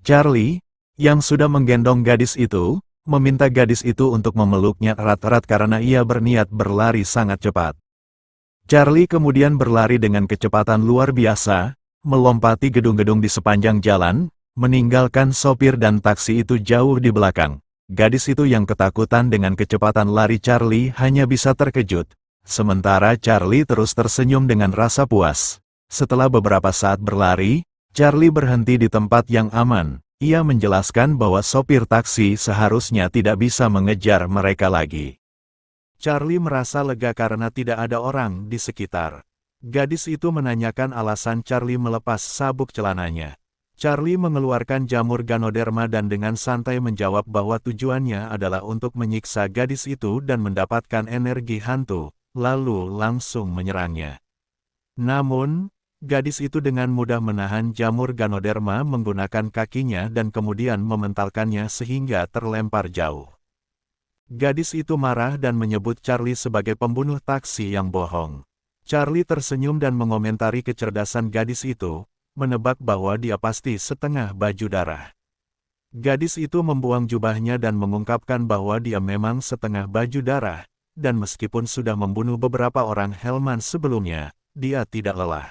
Charlie, yang sudah menggendong gadis itu, meminta gadis itu untuk memeluknya erat-erat karena ia berniat berlari sangat cepat. Charlie kemudian berlari dengan kecepatan luar biasa, melompati gedung-gedung di sepanjang jalan, meninggalkan sopir dan taksi itu jauh di belakang. Gadis itu yang ketakutan dengan kecepatan lari Charlie hanya bisa terkejut, sementara Charlie terus tersenyum dengan rasa puas. Setelah beberapa saat berlari, Charlie berhenti di tempat yang aman. Ia menjelaskan bahwa sopir taksi seharusnya tidak bisa mengejar mereka lagi. Charlie merasa lega karena tidak ada orang di sekitar. Gadis itu menanyakan alasan Charlie melepas sabuk celananya. Charlie mengeluarkan jamur Ganoderma dan dengan santai menjawab bahwa tujuannya adalah untuk menyiksa gadis itu dan mendapatkan energi hantu, lalu langsung menyerangnya. Namun, gadis itu dengan mudah menahan jamur Ganoderma menggunakan kakinya dan kemudian mementalkannya sehingga terlempar jauh. Gadis itu marah dan menyebut Charlie sebagai pembunuh taksi yang bohong. Charlie tersenyum dan mengomentari kecerdasan gadis itu, menebak bahwa dia pasti setengah baju darah. Gadis itu membuang jubahnya dan mengungkapkan bahwa dia memang setengah baju darah, dan meskipun sudah membunuh beberapa orang Hellman sebelumnya, dia tidak lelah.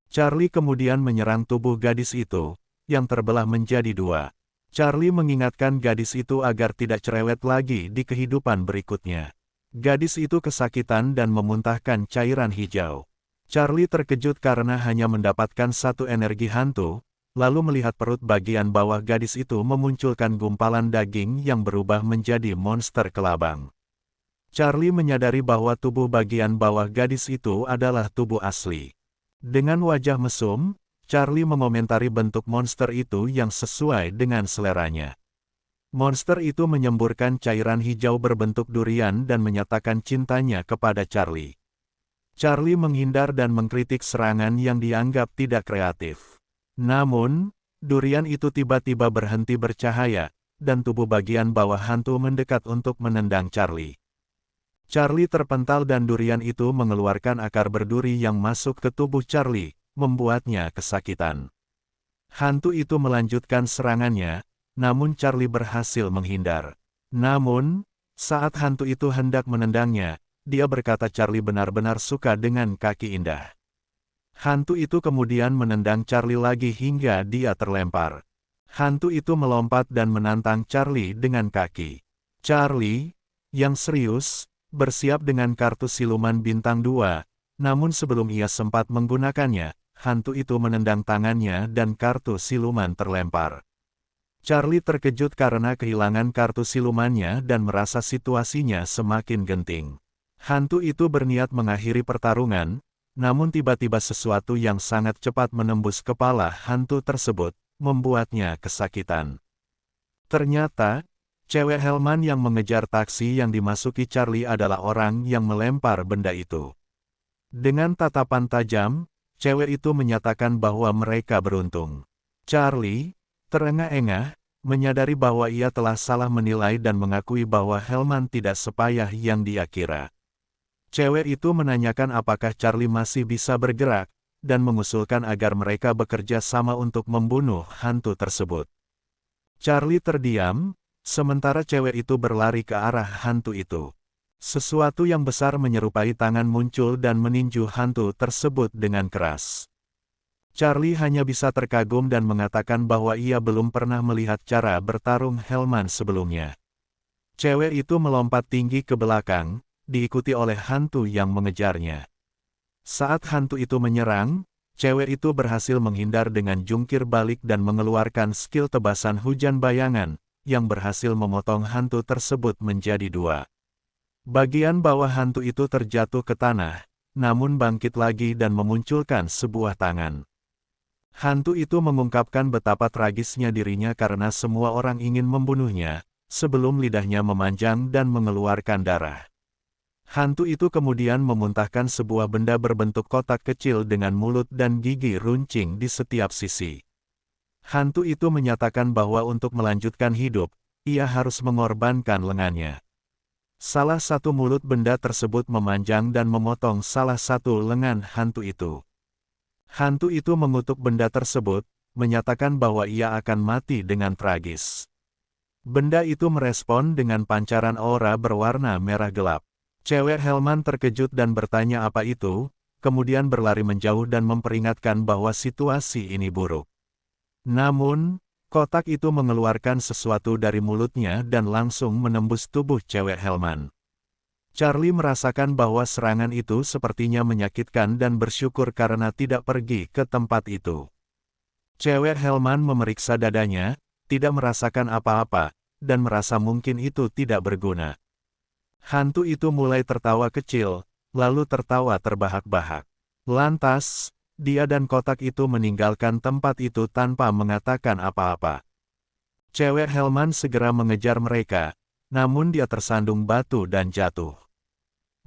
Charlie kemudian menyerang tubuh gadis itu, yang terbelah menjadi dua. Charlie mengingatkan gadis itu agar tidak cerewet lagi di kehidupan berikutnya. Gadis itu kesakitan dan memuntahkan cairan hijau. Charlie terkejut karena hanya mendapatkan satu energi hantu, lalu melihat perut bagian bawah gadis itu memunculkan gumpalan daging yang berubah menjadi monster kelabang. Charlie menyadari bahwa tubuh bagian bawah gadis itu adalah tubuh asli. Dengan wajah mesum, Charlie mengomentari bentuk monster itu yang sesuai dengan seleranya. Monster itu menyemburkan cairan hijau berbentuk durian dan menyatakan cintanya kepada Charlie. Charlie menghindar dan mengkritik serangan yang dianggap tidak kreatif. Namun, durian itu tiba-tiba berhenti bercahaya, dan tubuh bagian bawah hantu mendekat untuk menendang Charlie. Charlie terpental dan durian itu mengeluarkan akar berduri yang masuk ke tubuh Charlie, membuatnya kesakitan. Hantu itu melanjutkan serangannya, namun Charlie berhasil menghindar. Namun, saat hantu itu hendak menendangnya, dia berkata Charlie benar-benar suka dengan kaki indah. Hantu itu kemudian menendang Charlie lagi hingga dia terlempar. Hantu itu melompat dan menantang Charlie dengan kaki. Charlie, yang serius, bersiap dengan kartu siluman bintang 2, namun sebelum ia sempat menggunakannya, hantu itu menendang tangannya dan kartu siluman terlempar. Charlie terkejut karena kehilangan kartu silumannya dan merasa situasinya semakin genting. Hantu itu berniat mengakhiri pertarungan, namun tiba-tiba sesuatu yang sangat cepat menembus kepala hantu tersebut, membuatnya kesakitan. Ternyata, cewek Hellman yang mengejar taksi yang dimasuki Charlie adalah orang yang melempar benda itu. Dengan tatapan tajam, cewek itu menyatakan bahwa mereka beruntung. Charlie, terengah-engah, menyadari bahwa ia telah salah menilai dan mengakui bahwa Hellman tidak sepayah yang dia kira. Cewek itu menanyakan apakah Charlie masih bisa bergerak, dan mengusulkan agar mereka bekerja sama untuk membunuh hantu tersebut. Charlie terdiam, sementara cewek itu berlari ke arah hantu itu. Sesuatu yang besar menyerupai tangan muncul dan meninju hantu tersebut dengan keras. Charlie hanya bisa terkagum dan mengatakan bahwa ia belum pernah melihat cara bertarung Hellman sebelumnya. Cewek itu melompat tinggi ke belakang, diikuti oleh hantu yang mengejarnya. Saat hantu itu menyerang, cewek itu berhasil menghindar dengan jungkir balik dan mengeluarkan skill tebasan hujan bayangan, yang berhasil memotong hantu tersebut menjadi dua. Bagian bawah hantu itu terjatuh ke tanah, namun bangkit lagi dan memunculkan sebuah tangan. Hantu itu mengungkapkan betapa tragisnya dirinya karena semua orang ingin membunuhnya, sebelum lidahnya memanjang dan mengeluarkan darah. Hantu itu kemudian memuntahkan sebuah benda berbentuk kotak kecil dengan mulut dan gigi runcing di setiap sisi. Hantu itu menyatakan bahwa untuk melanjutkan hidup, ia harus mengorbankan lengannya. Salah satu mulut benda tersebut memanjang dan memotong salah satu lengan hantu itu. Hantu itu mengutuk benda tersebut, menyatakan bahwa ia akan mati dengan tragis. Benda itu merespon dengan pancaran aura berwarna merah gelap. Cewek Helman terkejut dan bertanya apa itu, kemudian berlari menjauh dan memperingatkan bahwa situasi ini buruk. Namun, kotak itu mengeluarkan sesuatu dari mulutnya dan langsung menembus tubuh cewek Helman. Charlie merasakan bahwa serangan itu sepertinya menyakitkan dan bersyukur karena tidak pergi ke tempat itu. Cewek Helman memeriksa dadanya, tidak merasakan apa-apa, dan merasa mungkin itu tidak berguna. Hantu itu mulai tertawa kecil, lalu tertawa terbahak-bahak. Lantas, dia dan kotak itu meninggalkan tempat itu tanpa mengatakan apa-apa. Cewek Helman segera mengejar mereka, namun dia tersandung batu dan jatuh.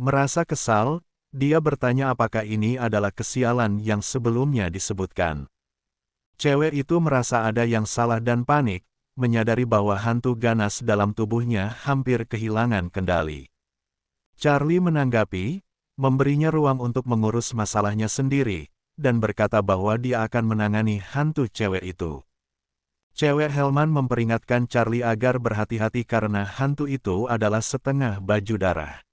Merasa kesal, dia bertanya apakah ini adalah kesialan yang sebelumnya disebutkan. Cewek itu merasa ada yang salah dan panik, menyadari bahwa hantu ganas dalam tubuhnya hampir kehilangan kendali. Charlie menanggapi, memberinya ruang untuk mengurus masalahnya sendiri, dan berkata bahwa dia akan menangani hantu cewek itu. Cewek Helman memperingatkan Charlie agar berhati-hati karena hantu itu adalah setengah baju darah.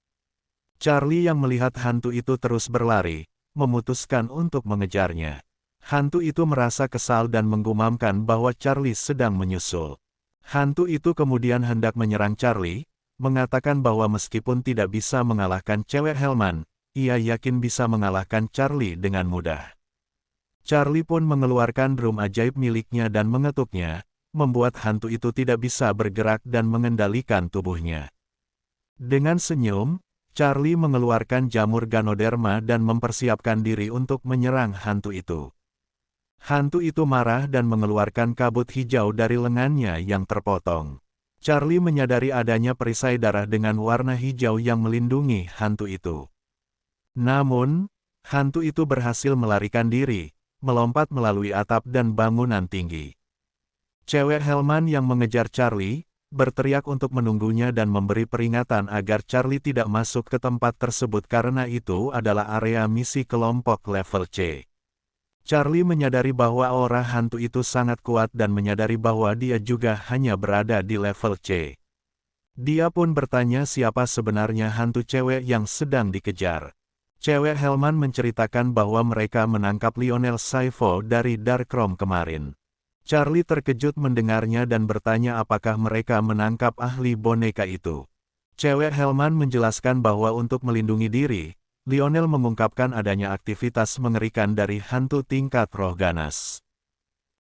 Charlie yang melihat hantu itu terus berlari, memutuskan untuk mengejarnya. Hantu itu merasa kesal dan menggumamkan bahwa Charlie sedang menyusul. Hantu itu kemudian hendak menyerang Charlie, mengatakan bahwa meskipun tidak bisa mengalahkan cewek Helman, ia yakin bisa mengalahkan Charlie dengan mudah. Charlie pun mengeluarkan drum ajaib miliknya dan mengetuknya, membuat hantu itu tidak bisa bergerak dan mengendalikan tubuhnya. Dengan senyum, Charlie mengeluarkan jamur Ganoderma dan mempersiapkan diri untuk menyerang hantu itu. Hantu itu marah dan mengeluarkan kabut hijau dari lengannya yang terpotong. Charlie menyadari adanya perisai darah dengan warna hijau yang melindungi hantu itu. Namun, hantu itu berhasil melarikan diri, melompat melalui atap dan bangunan tinggi. Cewek Helman yang mengejar Charlie, berteriak untuk menunggunya dan memberi peringatan agar Charlie tidak masuk ke tempat tersebut karena itu adalah area misi kelompok level C. Charlie menyadari bahwa aura hantu itu sangat kuat dan menyadari bahwa dia juga hanya berada di level C. Dia pun bertanya siapa sebenarnya hantu cewek yang sedang dikejar. Cewek Helman menceritakan bahwa mereka menangkap Lionel Saivo dari Darkroom kemarin. Charlie terkejut mendengarnya dan bertanya apakah mereka menangkap ahli boneka itu. Cewek Helman menjelaskan bahwa untuk melindungi diri, Lionel mengungkapkan adanya aktivitas mengerikan dari hantu tingkat roh ganas.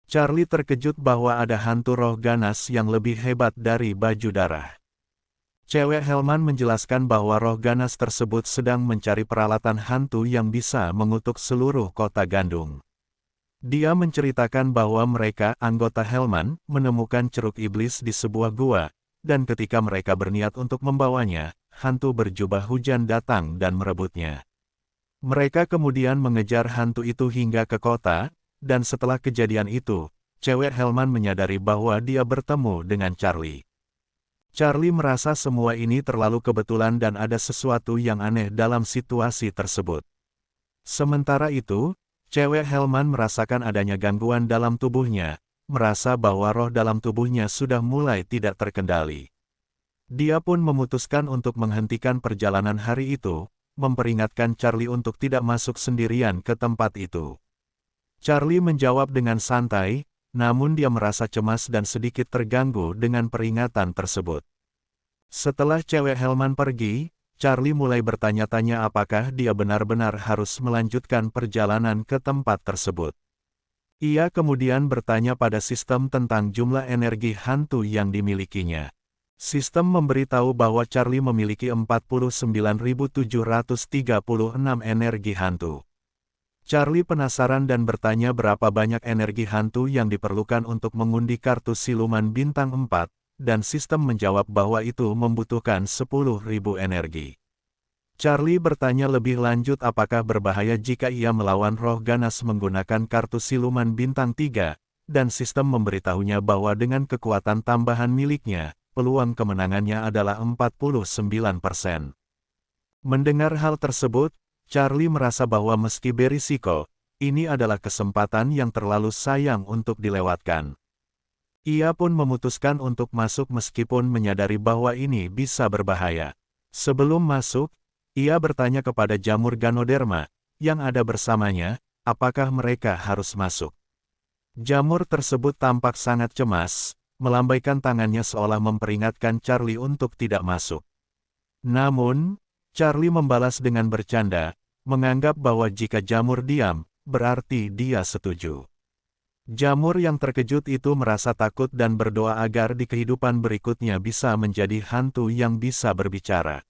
Charlie terkejut bahwa ada hantu roh ganas yang lebih hebat dari baju darah. Cewek Helman menjelaskan bahwa roh ganas tersebut sedang mencari peralatan hantu yang bisa mengutuk seluruh kota Gandung. Dia menceritakan bahwa mereka, anggota Helman, menemukan ceruk iblis di sebuah gua, dan ketika mereka berniat untuk membawanya, hantu berjubah hujan datang dan merebutnya. Mereka kemudian mengejar hantu itu hingga ke kota, dan setelah kejadian itu, cewek Helman menyadari bahwa dia bertemu dengan Charlie. Charlie merasa semua ini terlalu kebetulan dan ada sesuatu yang aneh dalam situasi tersebut. Sementara itu, cewek Helman merasakan adanya gangguan dalam tubuhnya, merasa bahwa roh dalam tubuhnya sudah mulai tidak terkendali. Dia pun memutuskan untuk menghentikan perjalanan hari itu, memperingatkan Charlie untuk tidak masuk sendirian ke tempat itu. Charlie menjawab dengan santai, namun dia merasa cemas dan sedikit terganggu dengan peringatan tersebut. Setelah cewek Helman pergi, Charlie mulai bertanya-tanya apakah dia benar-benar harus melanjutkan perjalanan ke tempat tersebut. Ia kemudian bertanya pada sistem tentang jumlah energi hantu yang dimilikinya. Sistem memberitahu bahwa Charlie memiliki 49.736 energi hantu. Charlie penasaran dan bertanya berapa banyak energi hantu yang diperlukan untuk mengundi kartu siluman bintang 4, dan sistem menjawab bahwa itu membutuhkan 10.000 energi. Charlie bertanya lebih lanjut apakah berbahaya jika ia melawan roh ganas menggunakan kartu siluman bintang 3, dan sistem memberitahunya bahwa dengan kekuatan tambahan miliknya, peluang kemenangannya adalah 49%. Mendengar hal tersebut, Charlie merasa bahwa meski berisiko, ini adalah kesempatan yang terlalu sayang untuk dilewatkan. Ia pun memutuskan untuk masuk meskipun menyadari bahwa ini bisa berbahaya. Sebelum masuk, ia bertanya kepada jamur Ganoderma yang ada bersamanya, apakah mereka harus masuk. Jamur tersebut tampak sangat cemas, melambaikan tangannya seolah memperingatkan Charlie untuk tidak masuk. Namun, Charlie membalas dengan bercanda, menganggap bahwa jika jamur diam, berarti dia setuju. Jamur yang terkejut itu merasa takut dan berdoa agar di kehidupan berikutnya bisa menjadi hantu yang bisa berbicara.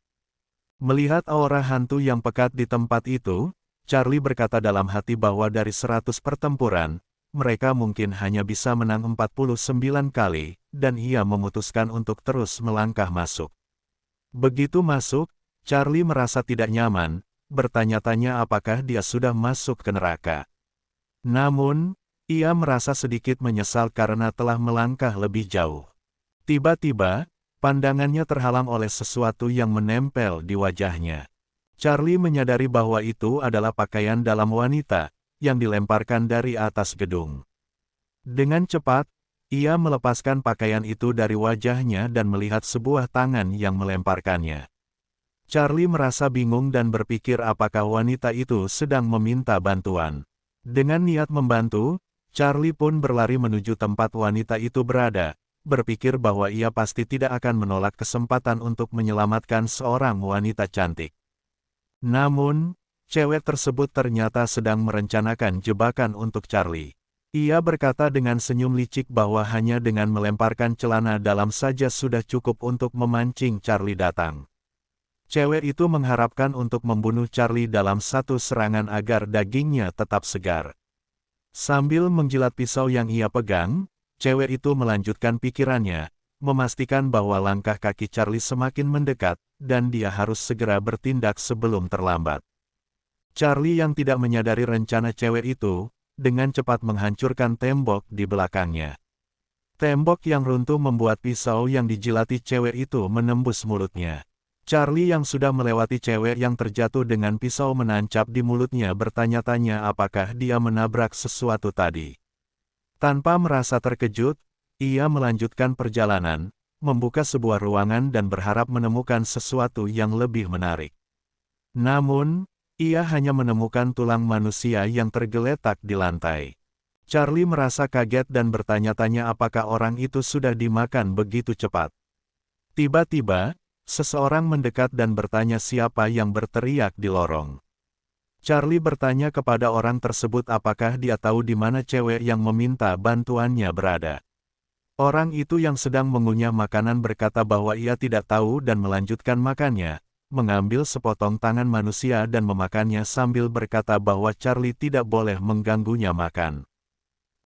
Melihat aura hantu yang pekat di tempat itu, Charlie berkata dalam hati bahwa dari 100 pertempuran, mereka mungkin hanya bisa menang 49 kali, dan ia memutuskan untuk terus melangkah masuk. Begitu masuk, Charlie merasa tidak nyaman, bertanya-tanya apakah dia sudah masuk ke neraka. Namun, ia merasa sedikit menyesal karena telah melangkah lebih jauh. Tiba-tiba, pandangannya terhalang oleh sesuatu yang menempel di wajahnya. Charlie menyadari bahwa itu adalah pakaian dalam wanita, yang dilemparkan dari atas gedung. Dengan cepat, ia melepaskan pakaian itu dari wajahnya dan melihat sebuah tangan yang melemparkannya. Charlie merasa bingung dan berpikir apakah wanita itu sedang meminta bantuan. Dengan niat membantu, Charlie pun berlari menuju tempat wanita itu berada, berpikir bahwa ia pasti tidak akan menolak kesempatan untuk menyelamatkan seorang wanita cantik. Namun, cewek tersebut ternyata sedang merencanakan jebakan untuk Charlie. Ia berkata dengan senyum licik bahwa hanya dengan melemparkan celana dalam saja sudah cukup untuk memancing Charlie datang. Cewek itu mengharapkan untuk membunuh Charlie dalam satu serangan agar dagingnya tetap segar. Sambil menjilat pisau yang ia pegang, cewek itu melanjutkan pikirannya, memastikan bahwa langkah kaki Charlie semakin mendekat, dan dia harus segera bertindak sebelum terlambat. Charlie yang tidak menyadari rencana cewek itu, dengan cepat menghancurkan tembok di belakangnya. Tembok yang runtuh membuat pisau yang dijilati cewek itu menembus mulutnya. Charlie yang sudah melewati cewek yang terjatuh dengan pisau menancap di mulutnya bertanya-tanya apakah dia menabrak sesuatu tadi. Tanpa merasa terkejut, ia melanjutkan perjalanan, membuka sebuah ruangan dan berharap menemukan sesuatu yang lebih menarik. Namun, ia hanya menemukan tulang manusia yang tergeletak di lantai. Charlie merasa kaget dan bertanya-tanya apakah orang itu sudah dimakan begitu cepat. Tiba-tiba, seseorang mendekat dan bertanya siapa yang berteriak di lorong. Charlie bertanya kepada orang tersebut apakah dia tahu di mana cewek yang meminta bantuannya berada. Orang itu yang sedang mengunyah makanan berkata bahwa ia tidak tahu dan melanjutkan makannya, mengambil sepotong tangan manusia dan memakannya sambil berkata bahwa Charlie tidak boleh mengganggunya makan.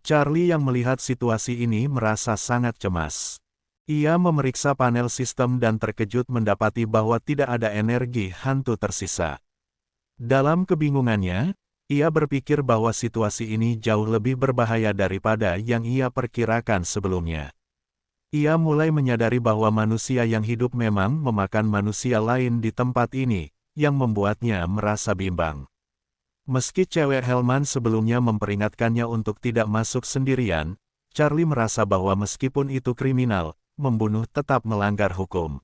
Charlie yang melihat situasi ini merasa sangat cemas. Ia memeriksa panel sistem dan terkejut mendapati bahwa tidak ada energi hantu tersisa. Dalam kebingungannya, ia berpikir bahwa situasi ini jauh lebih berbahaya daripada yang ia perkirakan sebelumnya. Ia mulai menyadari bahwa manusia yang hidup memang memakan manusia lain di tempat ini, yang membuatnya merasa bimbang. Meski cewek Hellman sebelumnya memperingatkannya untuk tidak masuk sendirian, Charlie merasa bahwa meskipun itu kriminal, membunuh tetap melanggar hukum.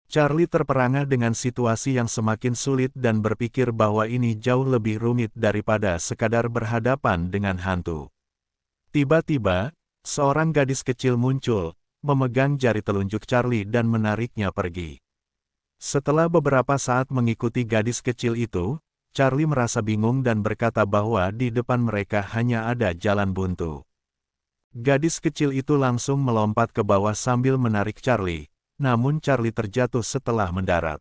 Charlie terperangah dengan situasi yang semakin sulit dan berpikir bahwa ini jauh lebih rumit daripada sekadar berhadapan dengan hantu. Tiba-tiba, seorang gadis kecil muncul, memegang jari telunjuk Charlie dan menariknya pergi. Setelah beberapa saat mengikuti gadis kecil itu, Charlie merasa bingung dan berkata bahwa di depan mereka hanya ada jalan buntu. Gadis kecil itu langsung melompat ke bawah sambil menarik Charlie, namun Charlie terjatuh setelah mendarat.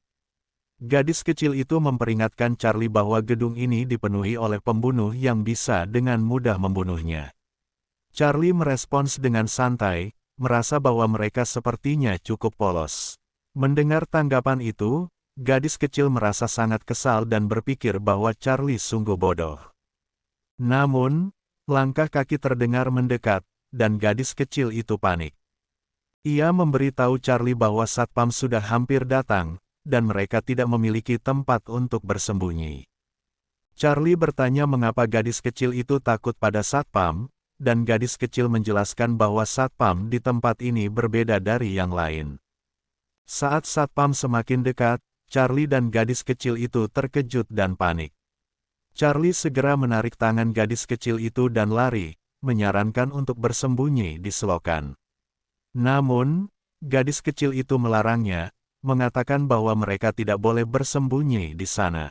Gadis kecil itu memperingatkan Charlie bahwa gedung ini dipenuhi oleh pembunuh yang bisa dengan mudah membunuhnya. Charlie merespons dengan santai, merasa bahwa mereka sepertinya cukup polos. Mendengar tanggapan itu, gadis kecil merasa sangat kesal dan berpikir bahwa Charlie sungguh bodoh. Namun, langkah kaki terdengar mendekat, dan gadis kecil itu panik. Ia memberitahu Charlie bahwa satpam sudah hampir datang, dan mereka tidak memiliki tempat untuk bersembunyi. Charlie bertanya mengapa gadis kecil itu takut pada satpam, dan gadis kecil menjelaskan bahwa satpam di tempat ini berbeda dari yang lain. Saat satpam semakin dekat, Charlie dan gadis kecil itu terkejut dan panik. Charlie segera menarik tangan gadis kecil itu dan lari, menyarankan untuk bersembunyi di selokan. Namun, gadis kecil itu melarangnya, mengatakan bahwa mereka tidak boleh bersembunyi di sana.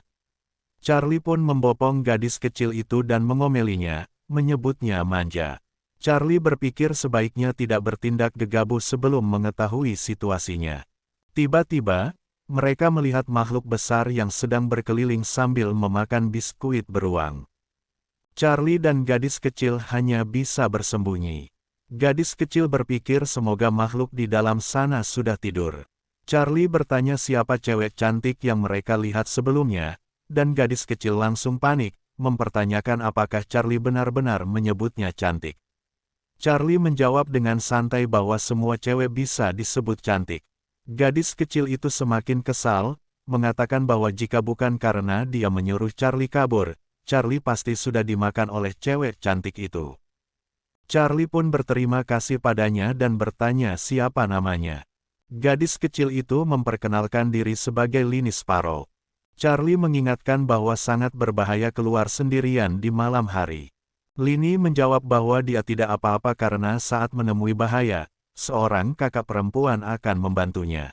Charlie pun membopong gadis kecil itu dan mengomelinya, menyebutnya manja. Charlie berpikir sebaiknya tidak bertindak gegabah sebelum mengetahui situasinya. Tiba-tiba, mereka melihat makhluk besar yang sedang berkeliling sambil memakan biskuit beruang. Charlie dan gadis kecil hanya bisa bersembunyi. Gadis kecil berpikir semoga makhluk di dalam sana sudah tidur. Charlie bertanya siapa cewek cantik yang mereka lihat sebelumnya, dan gadis kecil langsung panik, mempertanyakan apakah Charlie benar-benar menyebutnya cantik. Charlie menjawab dengan santai bahwa semua cewek bisa disebut cantik. Gadis kecil itu semakin kesal, mengatakan bahwa jika bukan karena dia menyuruh Charlie kabur, Charlie pasti sudah dimakan oleh cewek cantik itu. Charlie pun berterima kasih padanya dan bertanya siapa namanya. Gadis kecil itu memperkenalkan diri sebagai Lini Sparrow. Charlie mengingatkan bahwa sangat berbahaya keluar sendirian di malam hari. Lini menjawab bahwa dia tidak apa-apa karena saat menemui bahaya, seorang kakak perempuan akan membantunya.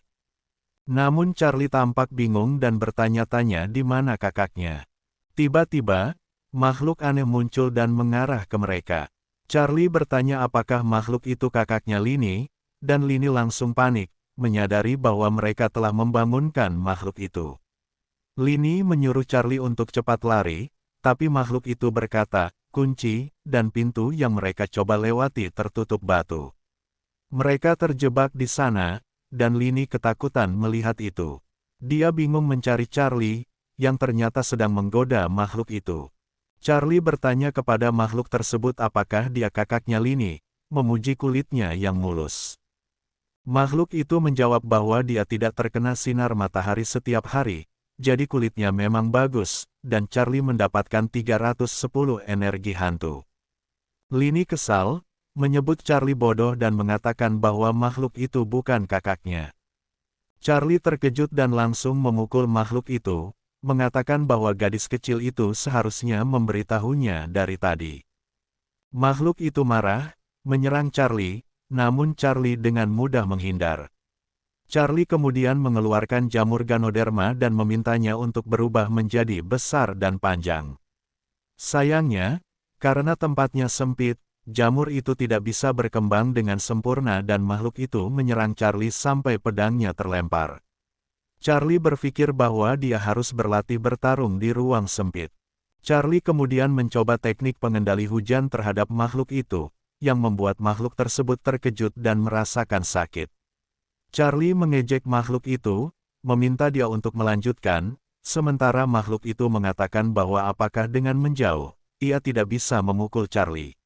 Namun Charlie tampak bingung dan bertanya-tanya di mana kakaknya. Tiba-tiba, makhluk aneh muncul dan mengarah ke mereka. Charlie bertanya apakah makhluk itu kakaknya Lini, dan Lini langsung panik, menyadari bahwa mereka telah membangunkan makhluk itu. Lini menyuruh Charlie untuk cepat lari, tapi makhluk itu berkata, kunci, dan pintu yang mereka coba lewati tertutup batu. Mereka terjebak di sana, dan Lini ketakutan melihat itu. Dia bingung mencari Charlie, yang ternyata sedang menggoda makhluk itu. Charlie bertanya kepada makhluk tersebut apakah dia kakaknya Lini, memuji kulitnya yang mulus. Makhluk itu menjawab bahwa dia tidak terkena sinar matahari setiap hari, jadi kulitnya memang bagus, dan Charlie mendapatkan 310 energi hantu. Lini kesal, menyebut Charlie bodoh dan mengatakan bahwa makhluk itu bukan kakaknya. Charlie terkejut dan langsung memukul makhluk itu, mengatakan bahwa gadis kecil itu seharusnya memberitahunya dari tadi. Makhluk itu marah, menyerang Charlie, namun Charlie dengan mudah menghindar. Charlie kemudian mengeluarkan jamur Ganoderma dan memintanya untuk berubah menjadi besar dan panjang. Sayangnya, karena tempatnya sempit, jamur itu tidak bisa berkembang dengan sempurna dan makhluk itu menyerang Charlie sampai pedangnya terlempar. Charlie berpikir bahwa dia harus berlatih bertarung di ruang sempit. Charlie kemudian mencoba teknik pengendali hujan terhadap makhluk itu, yang membuat makhluk tersebut terkejut dan merasakan sakit. Charlie mengejek makhluk itu, meminta dia untuk melanjutkan, sementara makhluk itu mengatakan bahwa apakah dengan menjauh, ia tidak bisa memukul Charlie.